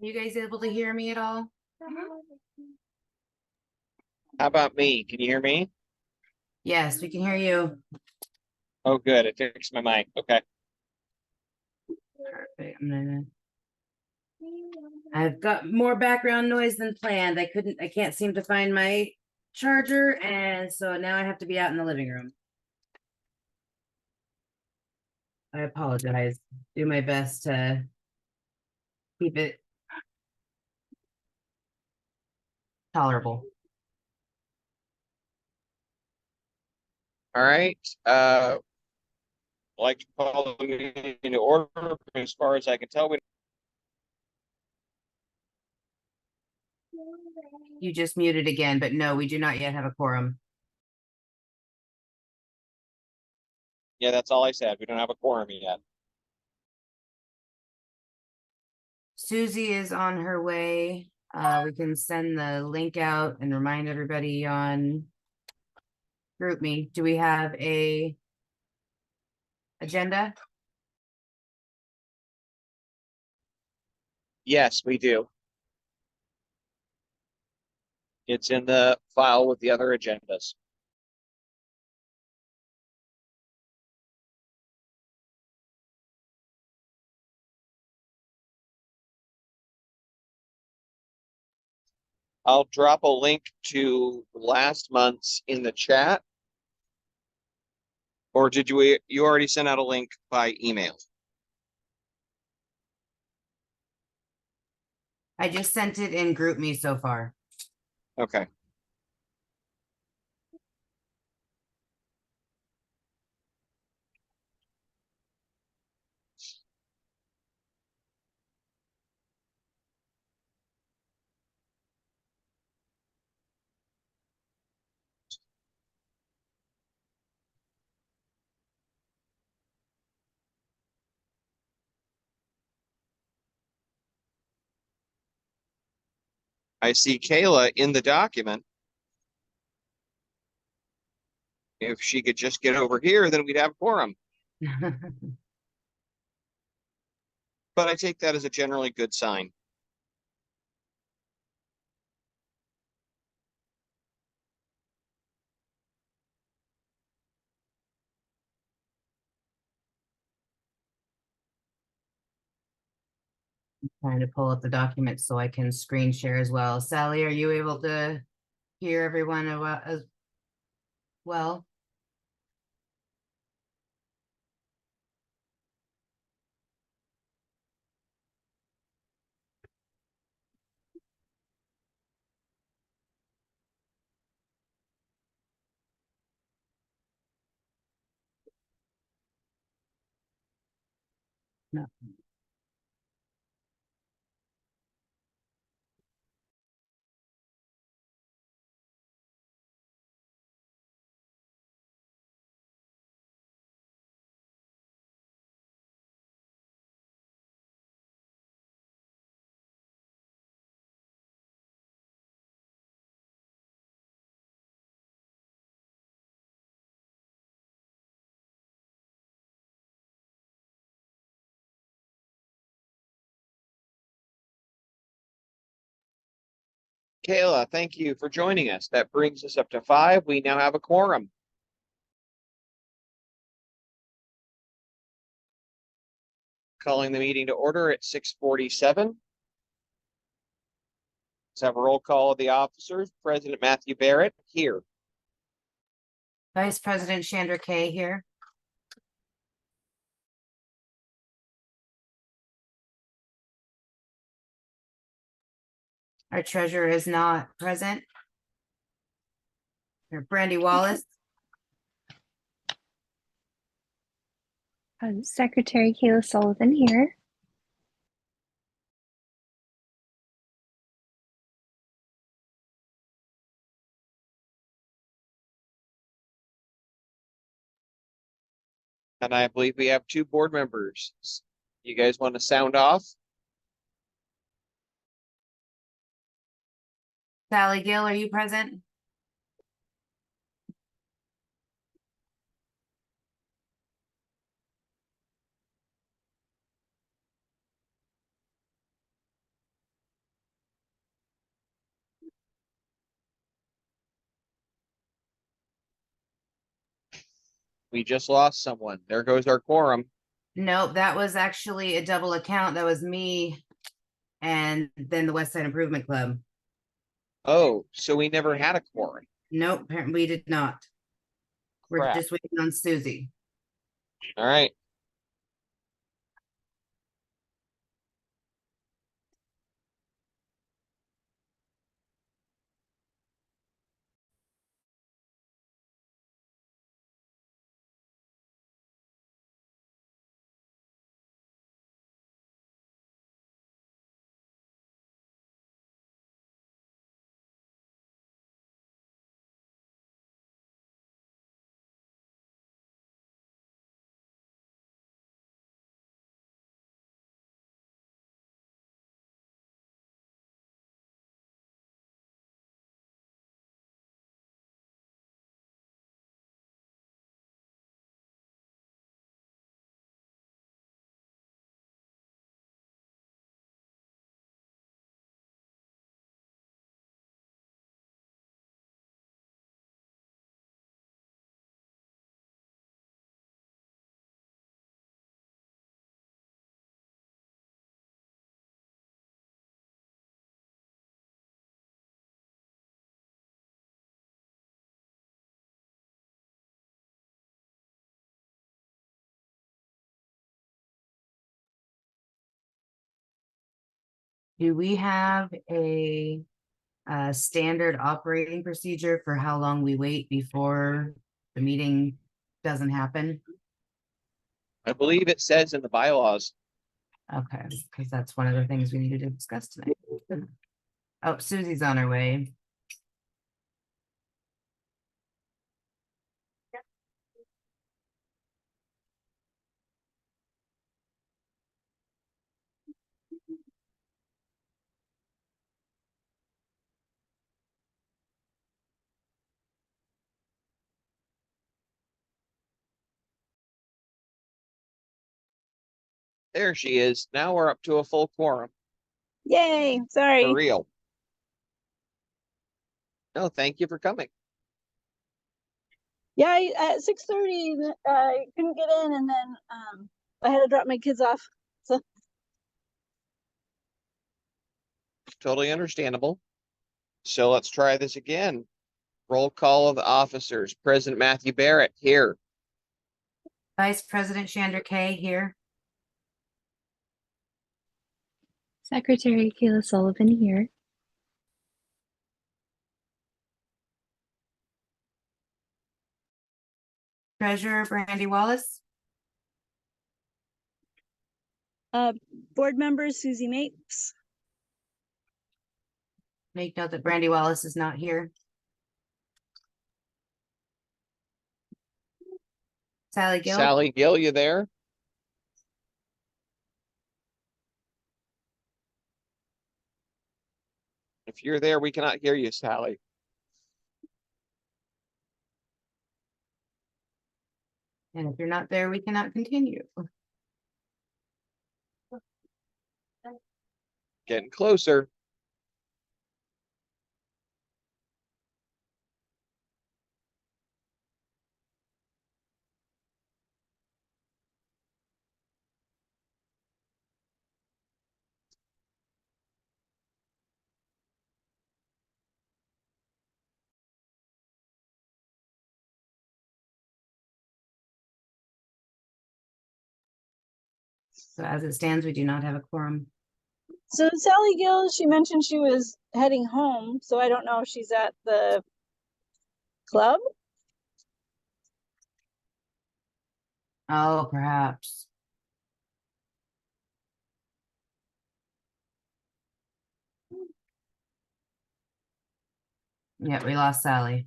You guys able to hear me at all? How about me? Can you hear me? Yes, we can hear you. Oh, good. It fixed my mic. Okay. Perfect. I've got more background noise than planned. I can't seem to find my charger, and so now I have to be out in the living room. I apologize. Do my best to keep it tolerable. All right. I'd like to call the meeting into order. As far as I can tell, You just muted again, but no, we do not yet have a quorum. yeah, that's all I said. We don't have a quorum yet. Susie is on her way. We can send the link out and remind everybody on GroupMe. Do we have a agenda? Yes, we do. It's in the file with the other agendas. I'll drop a link to last month's in the chat. Or did you already send out a link by email? I just sent it in GroupMe so far. Okay. I see Kayla in the document. If she could just get over here, then we'd have a quorum. But I take that as a generally good sign. Trying to pull up the document so I can screen share as well. Sally, are you able to hear everyone as well? No. Kayla, thank you for joining us. That brings us up to 5. We now have a quorum. Calling the meeting to order at 6:47. Let's have a roll call of the officers. President Matthew Barrett here. Vice President Chandra Kay here. Our treasurer is not present. Brandy Wallace. Secretary Kayla Sullivan here. And I believe we have 2 board members. You guys want to sound off? Sally Gill, are you present? We just lost someone. There goes our quorum. Nope, that was actually a double account. That was me and then the West Side Improvement Club. Oh, so we never had a quorum. Nope, apparently we did not. We're Crap. just waiting on Susie. All right. Do we have a standard operating procedure for how long we wait before the meeting doesn't happen? I believe it says in the bylaws. Okay, because that's one of the things we needed to discuss tonight. Oh, Susie's on her way. There she is. Now we're up to a full quorum Yay, for sorry. real. No, thank you for coming. Yeah, at 6:30, I couldn't get in, and then I had to drop my kids off. So Totally understandable. So let's try this again. Roll call of the officers. President Matthew Barrett here. Vice President Chandra Kay here. Secretary Kayla Sullivan here. Treasurer Brandy Wallace. board members Susie Mapes, Make note that Brandy Wallace is not here. Sally Gill. Sally Gill, you there? If you're there, we cannot hear you, Sally. And if you're not there, we cannot continue. Getting closer. So as it stands, we do not have a quorum. so Sally Gill, she mentioned she was heading home, so I don't know if she's at the club. Oh, perhaps. Yeah, we lost Sally.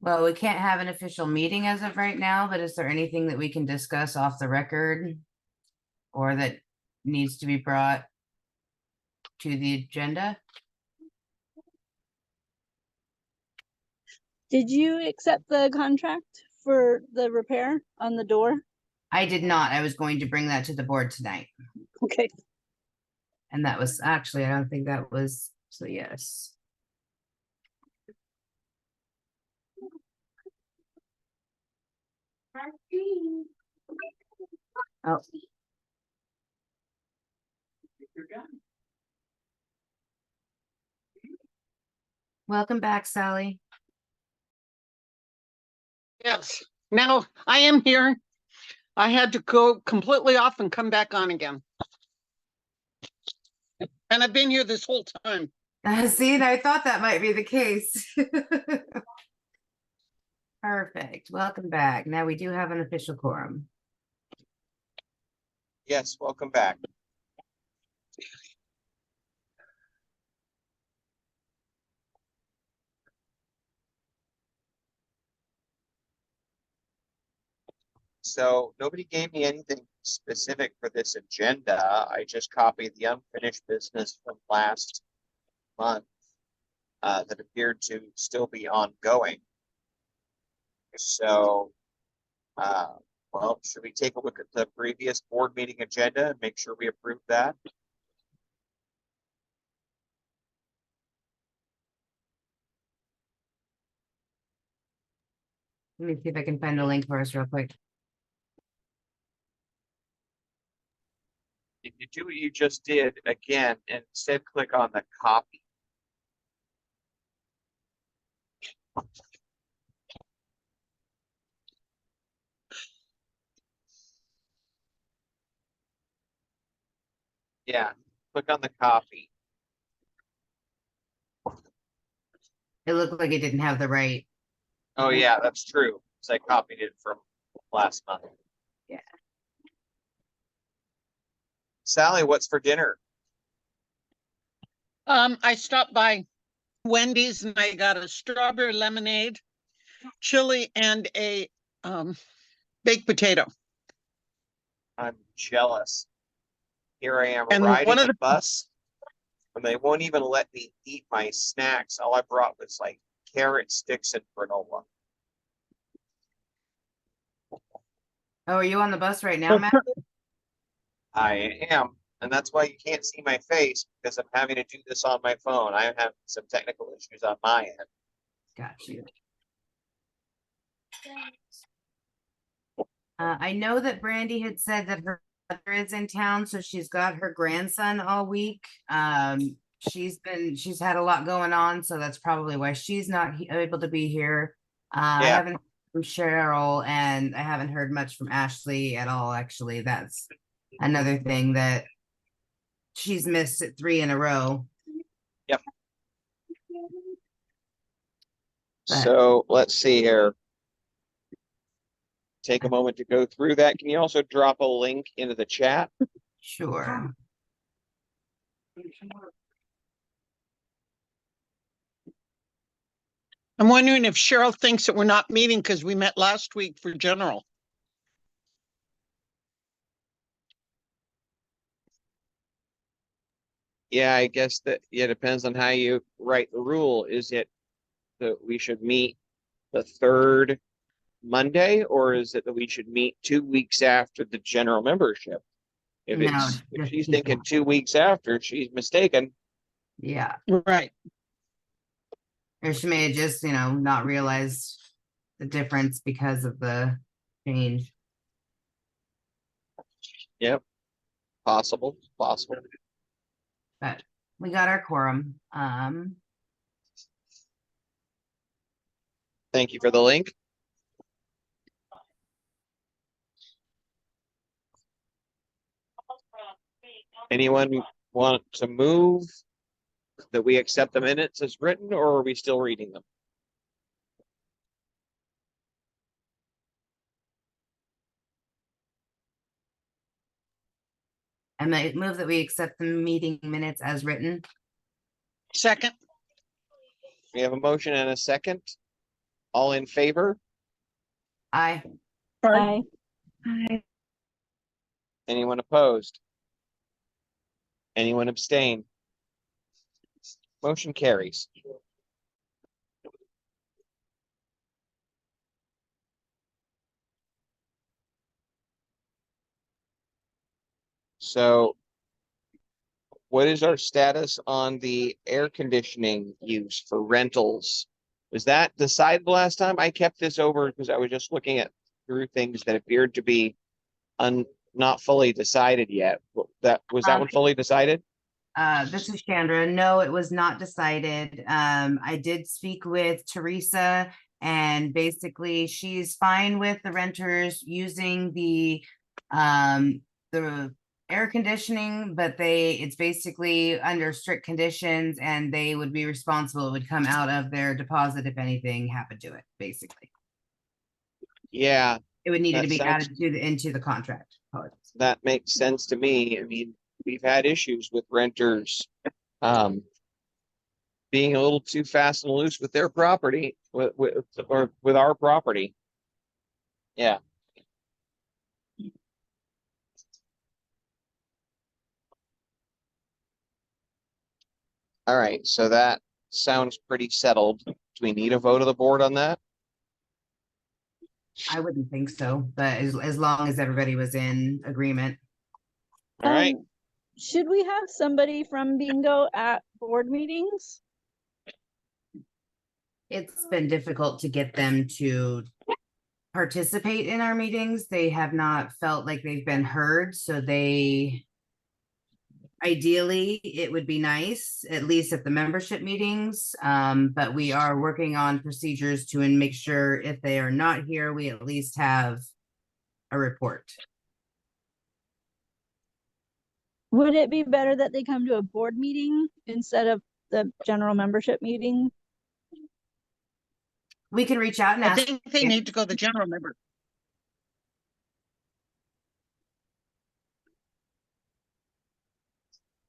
Well, we can't have an official meeting as of right now, but is there anything that we can discuss off the record? Or that needs to be brought to the agenda? Did you accept the contract for the repair on the door? I did not. I was going to bring that to the board tonight. Okay. And that was actually, I don't think that was, so yes. Oh. Welcome back, Sally. Yes, now I am here. I had to go completely off and come back on again. And I've been here this whole time. See, and I thought that might be the case. Perfect. Welcome back. Now we do have an official quorum. Yes, welcome back. So nobody gave me anything specific for this agenda. I just copied the unfinished business from last month that appeared to still be ongoing. So, well, should we take a look at the previous board meeting agenda and make sure we approve that? Let me see if I can find the link for us real quick. If you do what you just did again, and instead click on the copy. Yeah, click on the copy. It looked like it didn't have the right. Oh yeah, that's true. Because I copied it from last month. Yeah. Sally, what's for dinner? I stopped by Wendy's and I got a strawberry lemonade, chili, and a baked potato. I'm jealous. Here I am And riding one of the the- bus, and they won't even let me eat my snacks. All I brought was like carrot sticks and granola. Oh, are you on the bus right now, Matt? I am, and that's why you can't see my face because I'm having to do this on my phone. I have some technical issues on my end. Got you. I know that Brandy had said that her mother is in town, so she's got her grandson all week. She's had a lot going on, so that's probably why she's not able to be here. I Yeah. haven't heard from Cheryl, and I haven't heard much from Ashley at all. Actually, that's another thing that she's missed it 3 in a row. Yep. But- So let's see here. Take a moment to go through that. Can you also drop a link into the chat? Sure. I'm wondering if Cheryl thinks that we're not meeting because we met last week for general. Yeah, I guess that it depends on how you write the rule. Is it that we should meet the third Monday, or is it that we should meet 2 weeks after the general membership? If No, it's if just she's keep thinking going. 2 weeks after, she's mistaken. Yeah. Right. Or she may have just, not realized the difference because of the change. Yep. Possible. But we got our quorum. Thank you for the link. Anyone want to move that we accept the minutes as written, or are we still reading them? I might move that we accept the meeting minutes as written. Second, We have a motion and a second. All in favor? Aye. Aye. Hi. Anyone opposed? Anyone abstain? Motion carries. So what is our status on the air conditioning use for rentals? Was that decided last time? I kept this over because I was just looking at through things that appeared to be not fully decided yet. That was that Um, one fully decided? This is Chandra. No, it was not decided. I did speak with Teresa, and basically she's fine with the renters using the air conditioning, but it's basically under strict conditions and they would be responsible. It would come out of their deposit if anything happened to it, basically. Yeah, It would need to that be sounds, added into the contract. Apologies. that makes sense to me. I mean, we've had issues with renters um being a little too fast and loose with their property or with our property. Yeah. All right, so that sounds pretty settled. Do we need a vote of the board on that? I wouldn't think so, but as long as everybody was in agreement. All right, Should we have somebody from bingo at board meetings? It's been difficult to get them to participate in our meetings. They have not felt like they've been heard, so ideally, it would be nice, at least at the membership meetings. But we are working on procedures to and make sure if they are not here, we at least have a report. Would it be better that they come to a board meeting instead of the general membership meeting? We can reach out and I ask. think they need to go the general member.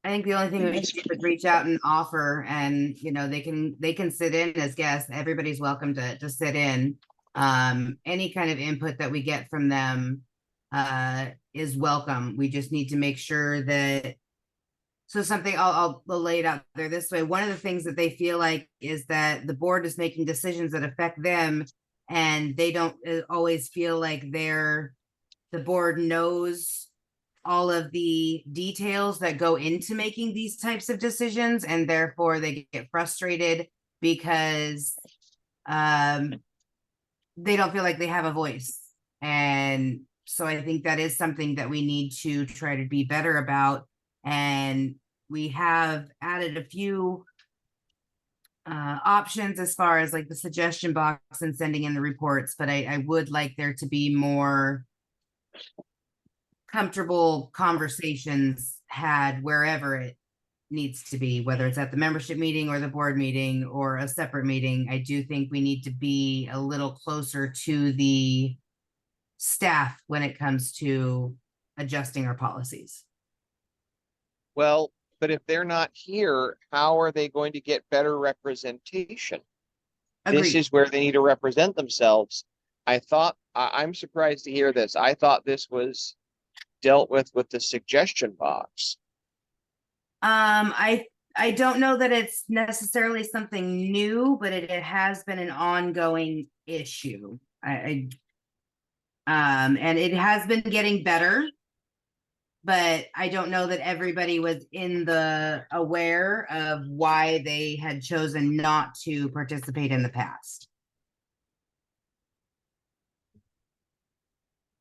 I think the only thing we can do is reach out and offer, and they can sit in as guests. Everybody's welcome to sit in. Any kind of input that we get from them is welcome. We just need to make sure that. So something I'll lay it out there this way. One of the things that they feel like is that the board is making decisions that affect them, and they don't always feel like the board knows all of the details that go into making these types of decisions, and therefore they get frustrated because they don't feel like they have a voice. And so I think that is something that we need to try to be better about. And we have added a few options as far as like the suggestion box and sending in the reports, but I would like there to be more comfortable conversations had wherever it needs to be, whether it's at the membership meeting or the board meeting or a separate meeting. I do think we need to be a little closer to the staff when it comes to adjusting our policies. well, but if they're not here, how are they going to get better representation? This Agreed. is where they need to represent themselves. I'm surprised to hear this. I thought this was dealt with the suggestion box. I don't know that it's necessarily something new, but it has been an ongoing issue. And it has been getting better, but I don't know that everybody was aware of why they had chosen not to participate in the past.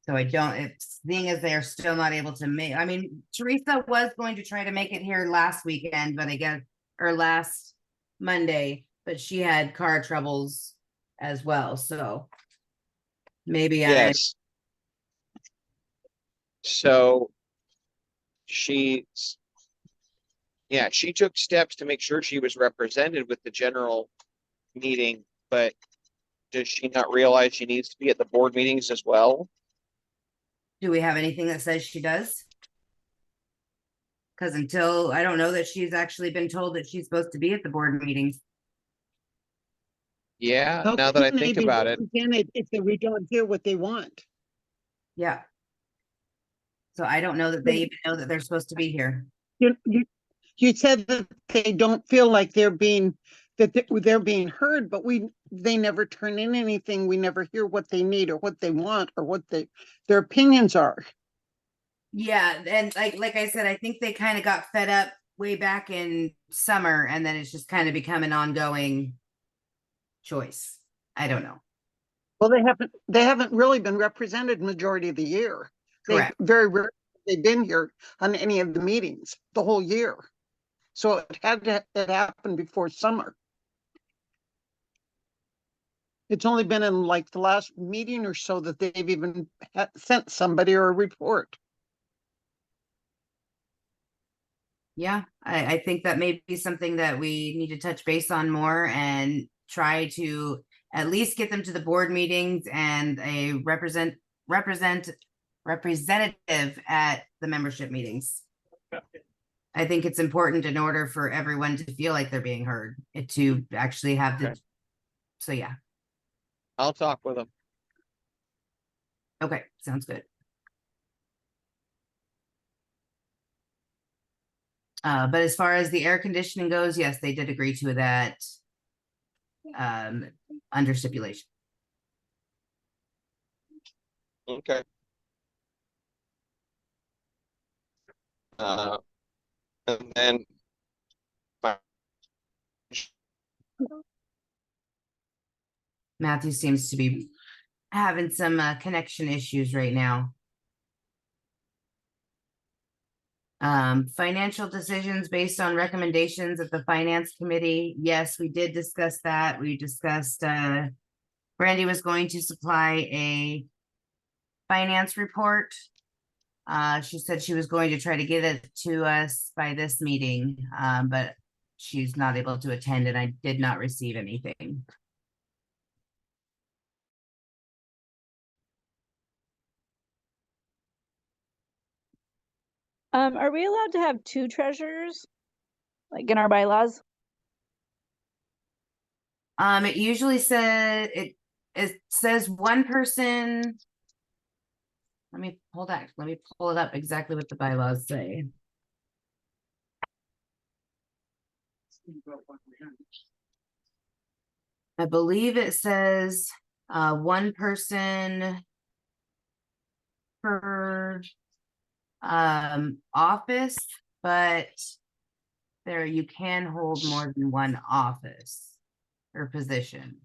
So seeing as they're still not able to make, I mean, Teresa was going to try to make it here last weekend, but last Monday, but she had car troubles as well. So maybe Yes. So she took steps to make sure she was represented with the general meeting, but does she not realize she needs to be at the board meetings as well? do we have anything that says she does? Because I don't know that she's actually been told that she's supposed to be at the board meetings. Yeah, How now that I can they think be about it, represented if we don't hear what they want? Yeah. So I don't know that they even know that they're supposed to be here. You said that they don't feel like they're being heard, but they never turn in anything. We never hear what they need or what they want or what their opinions are. Yeah, and like I said, I think they kind of got fed up way back in summer, and then it's just kind of become an ongoing choice. I don't know. Well, they haven't really been represented majority of the year. They've Correct. very rarely they've been here on any of the meetings the whole year. So it happened before summer. It's only been in like the last meeting or so that they've even sent somebody or a report. Yeah, I think that may be something that we need to touch base on more and try to at least get them to the board meetings and a representative at the membership meetings. I think it's important in order for everyone to feel like they're being heard, to actually have the, Okay. so yeah, I'll talk with them. okay, sounds good. But as far as the air conditioning goes, yes, they did agree to that. Under stipulation. Okay. And then Matthew seems to be having some connection issues right now. Financial decisions based on recommendations of the finance committee. Yes, we did discuss that. We discussed Brandy was going to supply a finance report. She said she was going to try to get it to us by this meeting, but she's not able to attend and I did not receive anything. Are we allowed to have two treasurers? Like in our bylaws? It usually said it says one person. Let me pull it up exactly what the bylaws say. I believe it says one person per office, but there you can hold more than one office or position.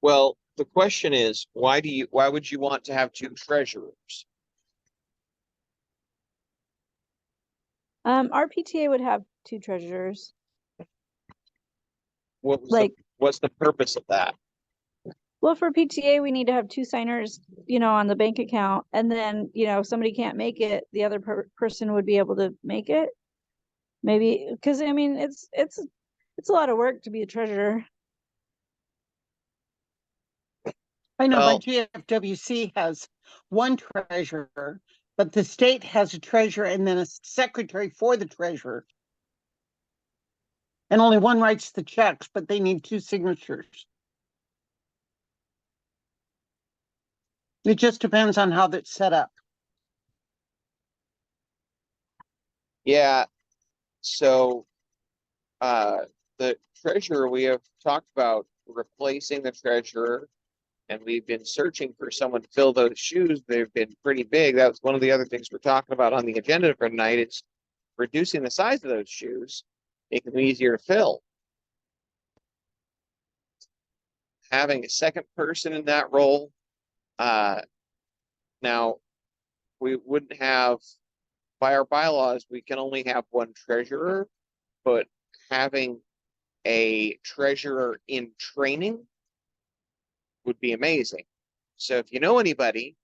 well, the question is, why would you want to have two treasurers? Our PTA would have two treasurers. What's the purpose of that? Well, for PTA, we need to have two signers, on the bank account. And then, if somebody can't make it, the other person would be able to make it. Maybe, because I mean, it's a lot of work to be a treasurer. I know, Well, but GFWC has one treasurer, but the state has a treasurer and then a secretary for the treasurer. And only one writes the checks, but they need two signatures. It just depends on how that's set up. yeah, so the treasurer, we have talked about replacing the treasurer, and we've been searching for someone to fill those shoes. They've been pretty big. That's one of the other things we're talking about on the agenda for tonight. It's reducing the size of those shoes, making them easier to fill. Having a second person in that role, now we wouldn't have, by our bylaws, we can only have one treasurer, but having a treasurer in training would be amazing. So if you know anybody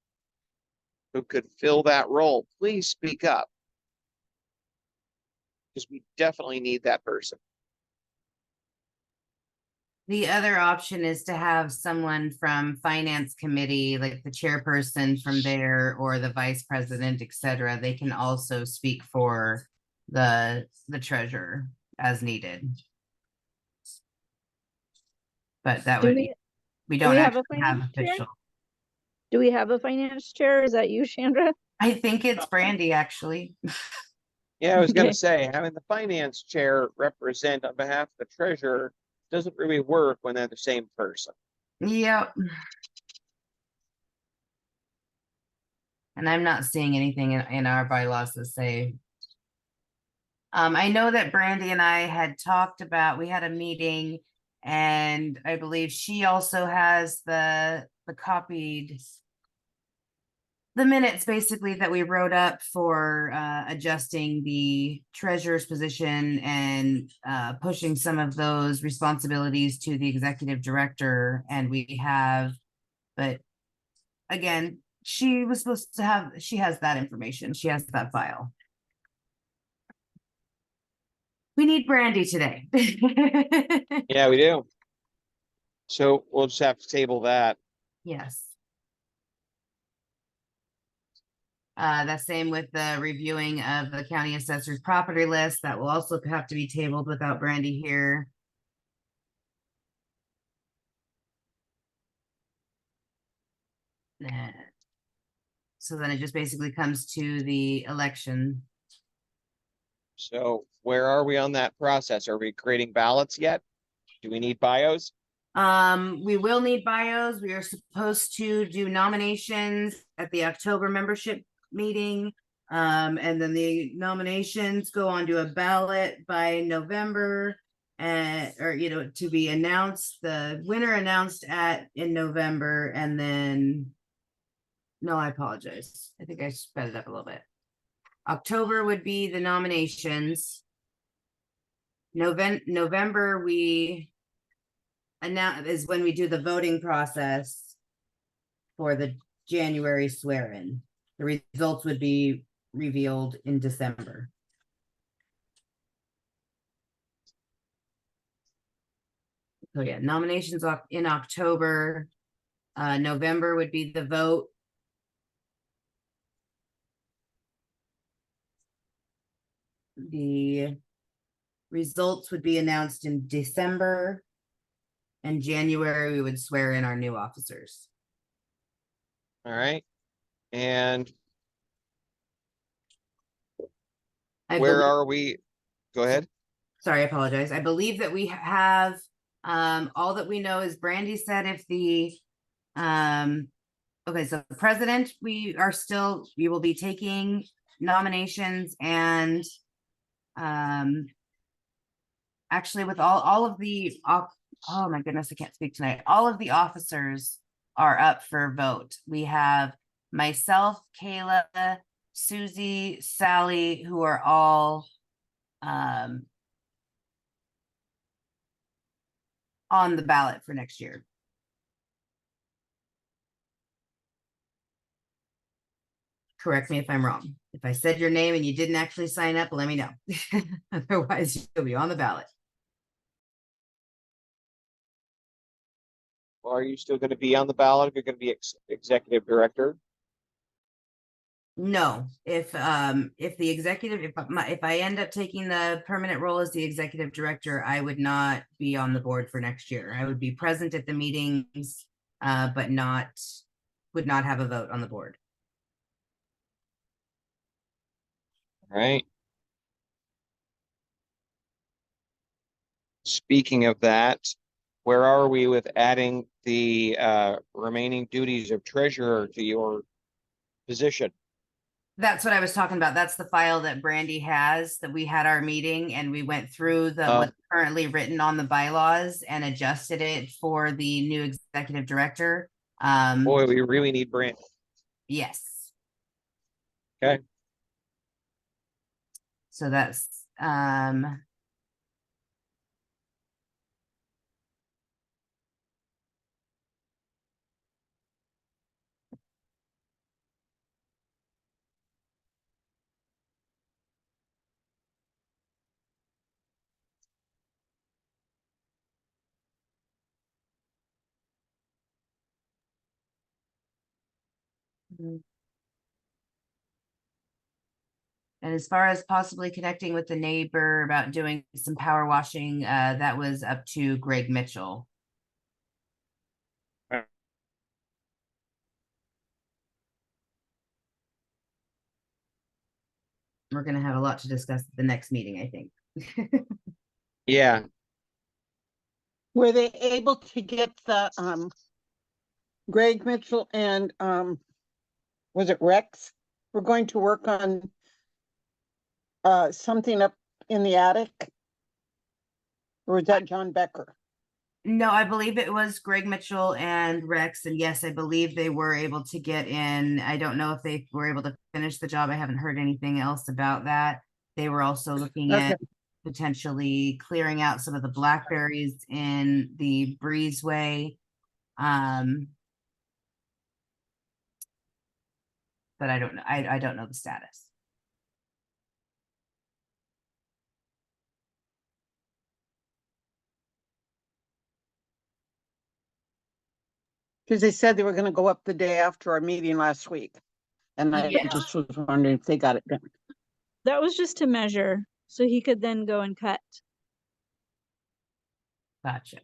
who could fill that role, please speak up, because we definitely need that person. The other option is to have someone from finance committee, like the chairperson from there or the vice president, etc. They can also speak for the treasurer as needed. But that Do would we- be, we do don't we have a actually have finance chair? official. Do we have a finance chair? Is that you, Chandra? I think it's Brandy, actually. Yeah, I was gonna Okay. say, having the finance chair represent on behalf of the treasurer doesn't really work when they're the same person. Yep. And I'm not seeing anything in our bylaws that say. I know that Brandy and I had talked about, we had a meeting and I believe she also has the copied the minutes basically that we wrote up for adjusting the treasurer's position and pushing some of those responsibilities to the executive director. And we have, but again, she was supposed to have, she has that information. She has that file. We need Brandy today. Yeah, we do. So we'll just have to table that. Yes. The same with the reviewing of the county assessor's property list. That will also have to be tabled without Brandy here. Nah. So then it just basically comes to the election. So where are we on that process? Are we creating ballots yet? Do we need bios? We will need bios. We are supposed to do nominations at the October membership meeting. And then the nominations go onto a ballot by November. Or to be announced, the winner announced in November, and then. No, I apologize. I think I sped it up a little bit. October would be the nominations. November we announce is when we do the voting process for the January swear-in. The results would be revealed in December. So yeah, nominations in October. November would be the vote. The results would be announced in December, and January we would swear in our new officers. All right. And where are we? Go ahead. Sorry, I apologize. I believe that we have, all that we know is Brandy said if the, okay, so the president, we will be taking nominations and, actually with all of the, oh my goodness, I can't speak tonight. All of the officers are up for vote. We have myself, Kayla, Susie, Sally, who are all, on the ballot for next year. Correct me if I'm wrong. If I said your name and you didn't actually sign up, let me know. Otherwise, you'll be on the ballot. Well, are you still going to be on the ballot if you're going to be executive director? No, if the executive, if I end up taking the permanent role as the executive director, I would not be on the board for next year. I would be present at the meetings, but would not have a vote on the board. All right. Speaking of that, where are we with adding the remaining duties of treasurer to your position? That's what I was talking about. That's the file that Brandy has, that we had our meeting and we went through what's currently written on the bylaws and adjusted it for the new executive director. Boy, we really need Brand. Yes. Okay. So that's, and as far as possibly connecting with the neighbor about doing some power washing, that was up to Greg Mitchell. We're gonna have a lot to discuss at the next meeting, I think. Yeah. Were they able to get the Greg Mitchell and was it Rex? We're going to work on something up in the attic? Or was that John Becker? No, I believe it was Greg Mitchell and Rex, and yes, I believe they were able to get in. I don't know if they were able to finish the job. I haven't heard anything else about that. They were also looking Okay. at potentially clearing out some of the blackberries in the breezeway. But I don't know. I don't know the status. Because they said they were gonna go up the day after our meeting last week. And I Yeah. just was wondering if they got it done. That was just to measure, so he could then go and cut. Gotcha.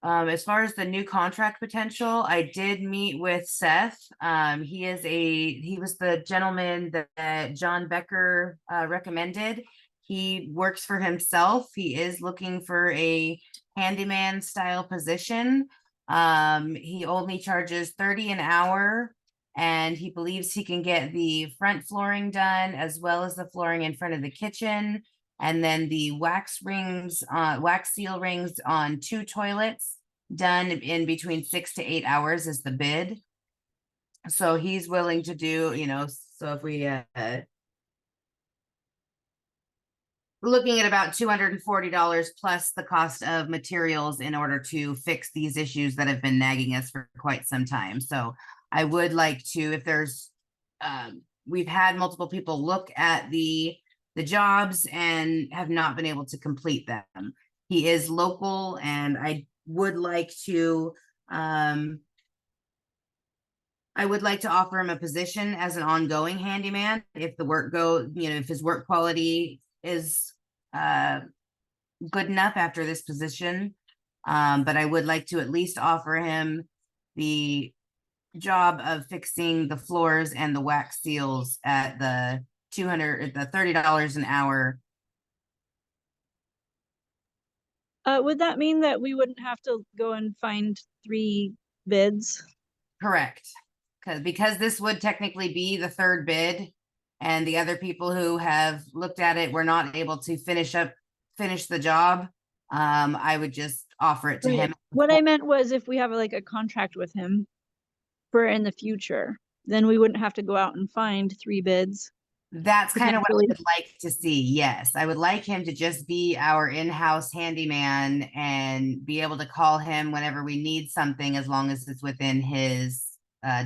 As far as the new contract potential, I did meet with Seth. He was the gentleman that John Becker recommended. He works for himself. He is looking for a handyman style position. He only charges 30 an hour, and he believes he can get the front flooring done as well as the flooring in front of the kitchen. And then the wax seal rings on 2 toilets done in between 6 to 8 hours is the bid. So he's willing to do, so if we're looking at about $240 plus the cost of materials in order to fix these issues that have been nagging us for quite some time. So I would like to, if there's, we've had multiple people look at the jobs and have not been able to complete them. He is local, and I would like to offer him a position as an ongoing handyman if the work if his work quality is good enough after this position. But I would like to at least offer him the job of fixing the floors and the wax seals at the $30 an hour. Would that mean that we wouldn't have to go and find 3 bids? Correct. Because this would technically be the 3rd bid, and the other people who have looked at it were not able to finish the job. I would just offer it to Right. him. What I meant was if we have like a contract with him for in the future, then we wouldn't have to go out and find 3 bids. That's kind of what I potentially. would like to see. Yes, I would like him to just be our in-house handyman and be able to call him whenever we need something, as long as it's within his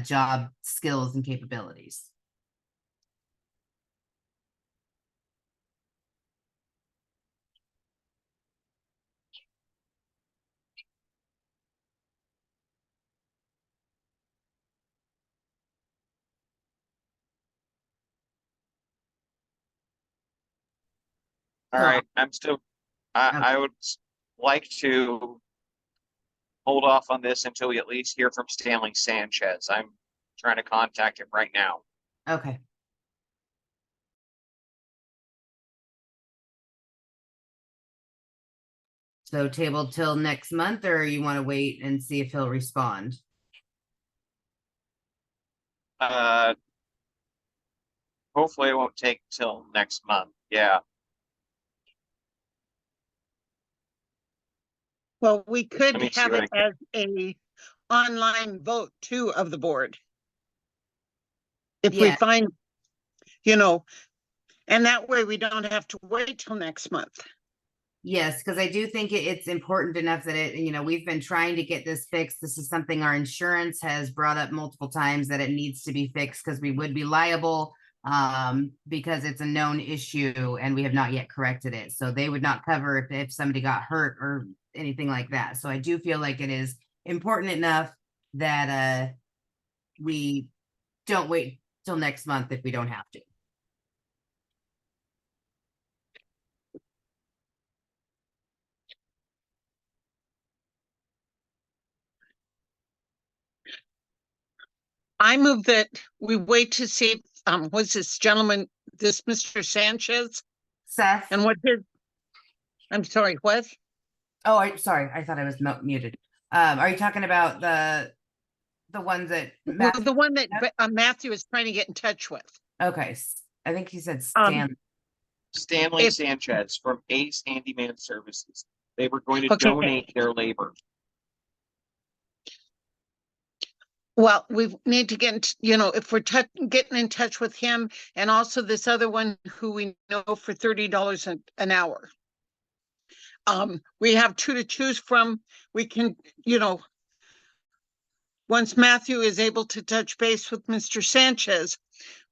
job skills and capabilities. All So- right, I would like to hold off on this until we at least hear from Stanley Sanchez. I'm trying to contact him right now. Okay. So table till next month, or you want to wait and see if he'll respond? Hopefully it won't take till next month. Yeah. Well, we could Let me see have what it as a online vote too of the board. If we Yeah. find, and that way we don't have to wait till next month. Yes, because I do think it's important enough that we've been trying to get this fixed. This is something our insurance has brought up multiple times, that it needs to be fixed because we would be liable because it's a known issue and we have not yet corrected it. So they would not cover if somebody got hurt or anything like that. So I do feel like it is important enough that we don't wait till next month if we don't have to. I move that we wait to see, was this gentleman, this Mr. Sanchez, Seth? and what his, I'm sorry, what? Oh, sorry. I thought I was muted. Are you talking about the ones that Well, Matthew? the one that Yep. Matthew is trying to get in touch with. Okay, I think he said Um, Stan. Stanley If- Sanchez from Ace Handyman Services. They were going to Okay. donate their labor. Well, we need to get, if we're getting in touch with him and also this other one who we know for $30 an hour. We have two to choose from. We can, once Matthew is able to touch base with Mr. Sanchez,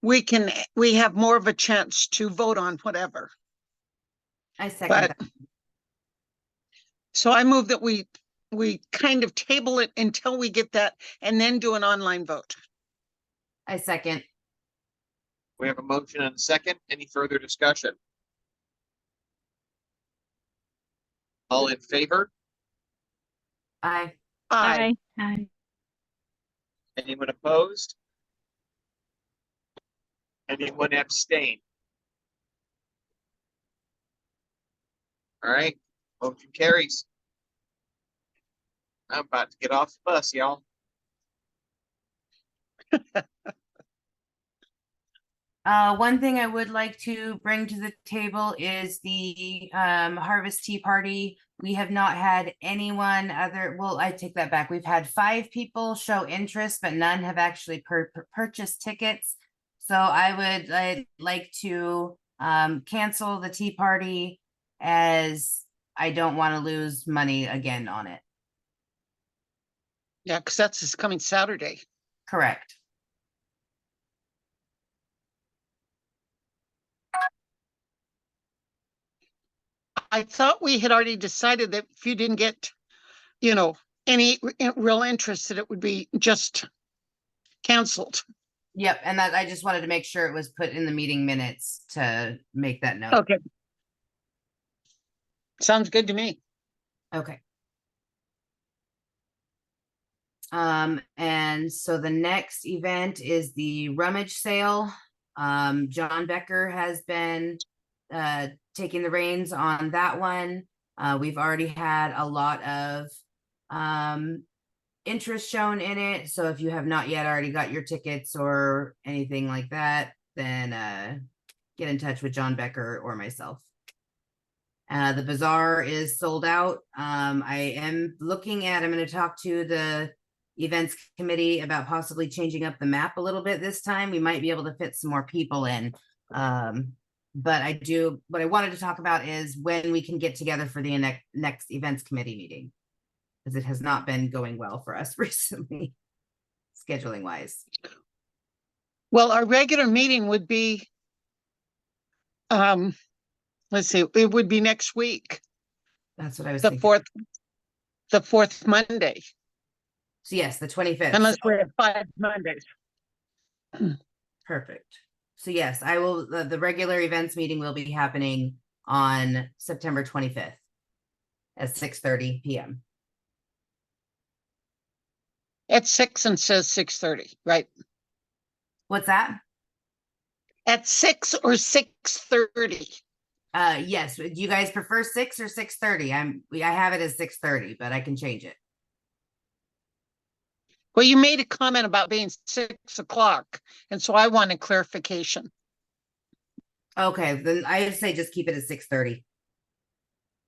we have more of a chance to vote on whatever. I second But that. so I move that we kind of table it until we get that and then do an online vote. I second. We have a motion and a second. Any further discussion? All in favor? Aye. Aye. Aye. Anyone opposed? Anyone abstain? All right, motion carries. I'm about to get off the bus, y'all. One thing I would like to bring to the table is the Harvest Tea Party. We have not had anyone well, I take that back. We've had 5 people show interest, but none have actually purchased tickets. So I'd like to cancel the tea party, as I don't want to lose money again on it. Yeah, because that's this coming Saturday. Correct. I thought we had already decided that if you didn't get, any real interest, that it would be just canceled. Yep, and that I just wanted to make sure it was put in the meeting minutes to make that note. Okay. Sounds good to me. Okay. And so the next event is the rummage sale. John Becker has been taking the reins on that one. We've already had a lot of interest shown in it. So if you have not yet already got your tickets or anything like that, then get in touch with John Becker or myself. The bazaar is sold out. I am looking at, I'm going to talk to the events committee about possibly changing up the map a little bit this time. We might be able to fit some more people in. But what I wanted to talk about is when we can get together for the next events committee meeting, because it has not been going well for us recently, scheduling wise. Well, our regular meeting would be, let's see, it would be next week, That's what I was the thinking. the fourth Monday, So yes, the 25th. unless we have 5 Mondays. Perfect. So yes, I will, the regular events meeting will be happening on September 25th at 6:30 p.m. At 6 and says 6:30, right? What's that? At 6 or 6:30. Yes. Do you guys prefer 6 or 6:30? I have it as 6:30, but I can change it. Well, you made a comment about being 6 o'clock, and so I wanted clarification. Okay, then I would say just keep it at 6:30.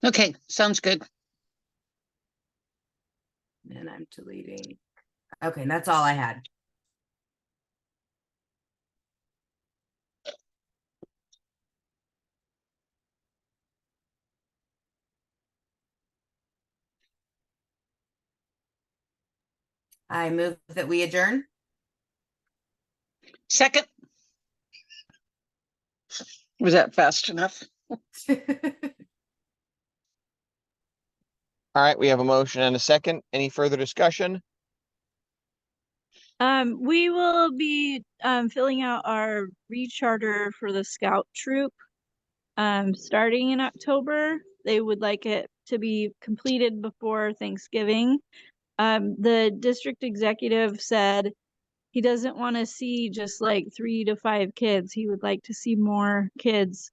Okay, sounds good. And I'm deleting. Okay, and that's all I had. I move that we adjourn. Second. Was that fast enough? All right, we have a motion and a second. Any further discussion? We will be filling out our recharter for the scout troop starting in October. They would like it to be completed before Thanksgiving. The district executive said he doesn't want to see just like 3 to 5 kids. He would like to see more kids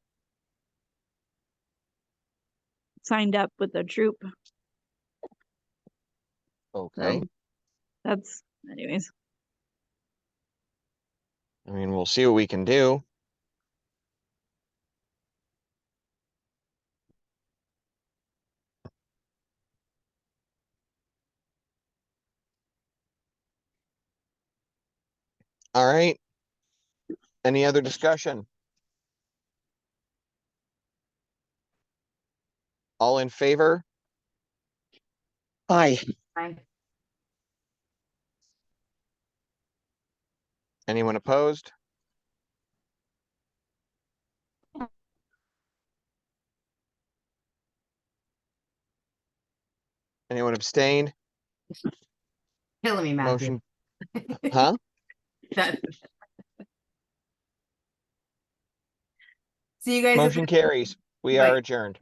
signed up with the troop. Okay, So that's anyways. I mean, we'll see what we can do. All right. Any other discussion? All in favor? Aye. Aye. Anyone opposed? Anyone abstained? Killing me, Matthew. Motion, huh? That- See you guys. at Motion the- carries. We Bye. are adjourned.